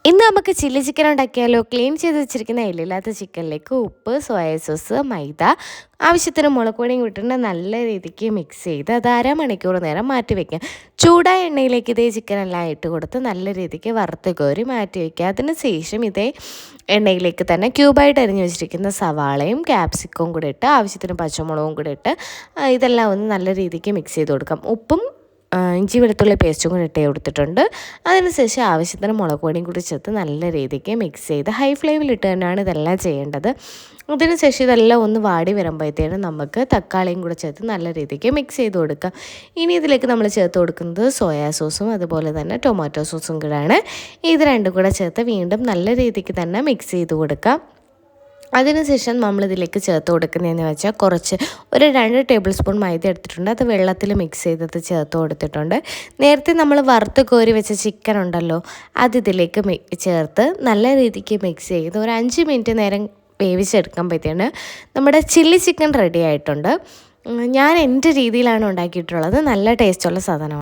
ഇന്ന് നമുക്ക് chilli chicken ഉണ്ടാക്കിയാലോ. ക്ലീൻ ചെയ്ത് വെച്ചിരിക്കുന്ന എല്ലില്ലാത്ത ചിക്കനിലേക്ക് ഉപ്പ്, സോയ സോസ്, മൈദ, ആവശ്യത്തിന് മുളക് പൊടിയും ഇട്ടിട്ട് നല്ല രീതിക്ക് മിക്സ് ചെയ്ത് അത് അരമണിക്കൂർ നേരം മാറ്റി വയ്ക്കുക. ചൂടായ എണ്ണയിലേക്ക് ഇതേ ചിക്കനെല്ലാം ഇട്ട് കൊടുത്ത് നല്ല രീതിക്ക് വറുത്ത് കോരി മാറ്റി വയ്ക്കുക. അതിന് ശേഷം ഇതേ എണ്ണയിലേക്ക് തന്നെ ക്യൂബായിട്ട് അരിഞ്ഞ് വെച്ചിരിക്കുന്ന സവാളയും ക്യാപ്സിക്കവും കൂടെ ഇട്ട് ആവശ്യത്തിന് പച്ചമുളകും കൂടെ ഇട്ട് ഇതെല്ലാം ഒന്ന് നല്ല രീതിക്ക് മിക്സ് ചെയ്ത് കൊടുക്കാം. ഉപ്പും ഇഞ്ചി വെളുത്തുള്ളി പേസ്റ്റും കൂടി ഇട്ട് കൊടുത്തിട്ടുണ്ട്. അതിനുശേഷം ആവശ്യത്തിന് മുളക് പൊടിയും കൂടി ചേർത്ത് നല്ല രീതിക്ക് മിക്സ് ചെയ്ത് ഹൈ ഫ്ലെയിമിലിട്ട് തന്നെയാണ് ഇതെല്ലാം ചെയ്യേണ്ടത്. അതിനുശേഷം ഇതെല്ലാം ഒന്ന് വാടി വരുമ്പോഴത്തേനും നമുക്ക് തക്കാളിയും കൂടെ ചേർത്ത് നല്ല രീതിക്ക് മിക്സ് ചെയ്ത് കൊടുക്കാം. ഇനി ഇതിലേക്ക് നമ്മൾ ചേർത്ത് കൊടുക്കുന്നത് സോയാ സോസും അതുപോലെ തന്നെ ടൊമാറ്റോ സോസും കൂടെയാണ്. ഇത് രണ്ടും കൂടെ ചേർത്ത് വീണ്ടും നല്ല രീതിക്ക് തന്നെ മിക്സ് ചെയ്ത് കൊടുക്കാം. അതിനുശേഷം നമ്മളിതിലേക്ക് ചേർത്ത് കൊടുക്കുന്നതെന്ന് വെച്ചാൽ ഒരു 2 ടേബിൾ സ്പൂൺ മൈദ എടുത്തിട്ടുണ്ട്. അത് വെള്ളത്തിൽ മിക്സ് ചെയ്തത് ചേർത്ത് കൊടുത്തിട്ടുണ്ട്. നേരത്തെ നമ്മൾ വറുത്ത് കോരി വെച്ച ചിക്കൻ ഉണ്ടല്ലോ, അതിതിലേക്ക് ചേർത്ത് നല്ല രീതിക്ക് മിക്സ് ചെയ്ത് ഒരു 5 മിനിറ്റ് നേരം വേവിച്ചെടുക്കുമ്പോഴത്തേന് നമ്മുടെ ചില്ലി ചിക്കൻ റെഡി ആയിട്ടുണ്ട്. ഞാൻ എൻ്റെ രീതിയിലാണ് ഉണ്ടാക്കിയിട്ടുള്ളത്. നല്ല ടേസ്റ്റുള്ള സാധനമാണ്.